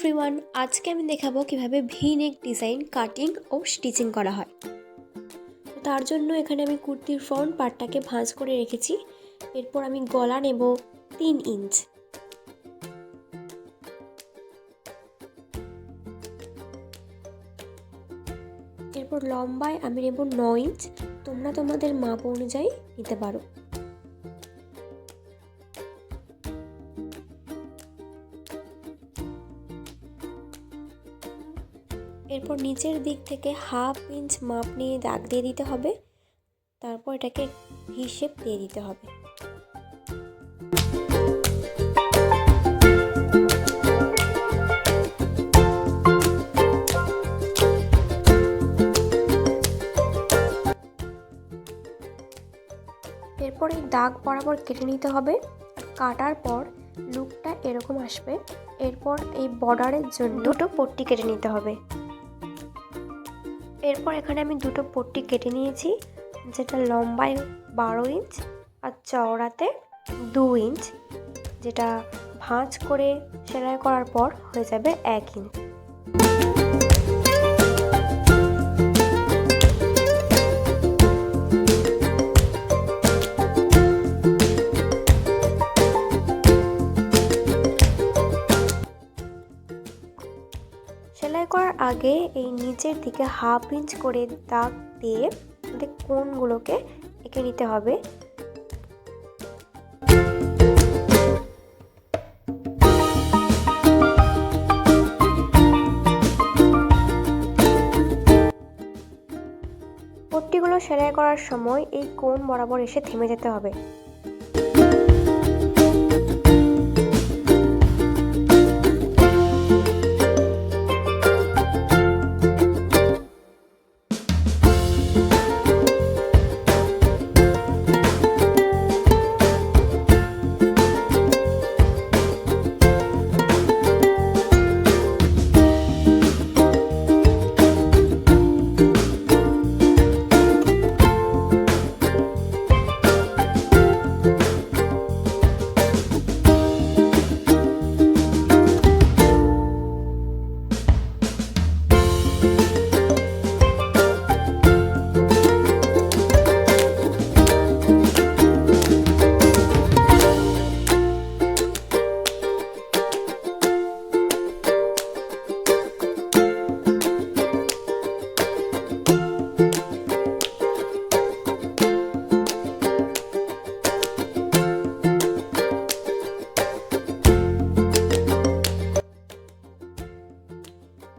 Everyone, আজকে আমি দেখাবো কিভাবে ভি নেক ডিজাইন কাটিং ও স্টিচিং করা হয়। তার জন্য এখানে আমি কুর্তির ফ্রন্ট পার্টটাকে ভাঁজ করে রেখেছি। এরপর আমি গলা নেব 3 ইঞ্চ। এরপর লম্বায় আমি নেব 9 ইঞ্চ। তোমরা তোমাদের মাপ অনুযায়ী নিতে পারো। এরপর নিচের দিক থেকে 1/2 ইঞ্চ মাপ নিয়ে দাগ দিয়ে দিতে হবে। তারপর এটাকে ভি শেপ দিয়ে দিতে হবে। এরপর এই দাগ বরাবর কেটে নিতে হবে। কাটার পর লুকটা এরকম আসবে। এরপর এই বর্ডারের জন্য দুটো পট্টি কেটে নিতে হবে। এরপর এখানে আমি দুটো পট্টি কেটে নিয়েছি, যেটা লম্বায় 12 ইঞ্চ আর চওড়াতে 2 ইঞ্চ, যেটা ভাঁজ করে সেলাই করার পর হয়ে যাবে 1 ইঞ্চ। সেলাই করার আগে এই নিচের দিকে 1/2 ইঞ্চ করে দাগ দিয়ে আমাদের কোণগুলোকে এঁকে নিতে হবে। পট্টিগুলো সেলাই করার সময় এই কোণ বরাবর এসে থেমে যেতে হবে।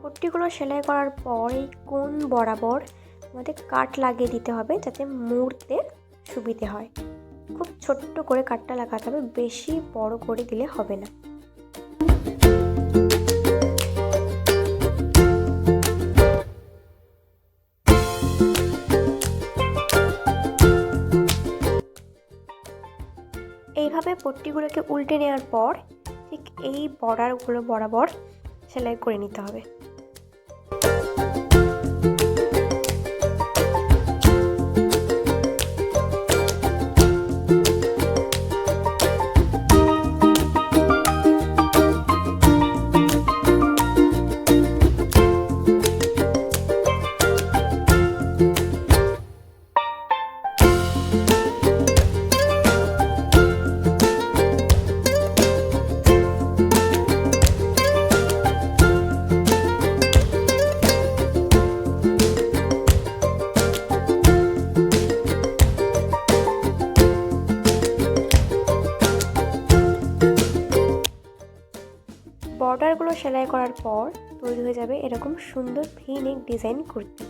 পট্টিগুলো সেলাই করার পর এই কোণ বরাবর আমাদের কাট লাগিয়ে দিতে হবে, যাতে মুড়তে সুবিধে হয়। খুব ছোট্ট করে কাটটা লাগাতে হবে, বেশি বড় করে দিলে হবে না। এইভাবে পট্টিগুলোকে উল্টে নেওয়ার পর ঠিক এই বর্ডারগুলো বরাবর সেলাই করে নিতে হবে। বর্ডারগুলো সেলাই করার পর তৈরি হয়ে যাবে এরকম সুন্দর ভি নেক ডিজাইন কুর্তি।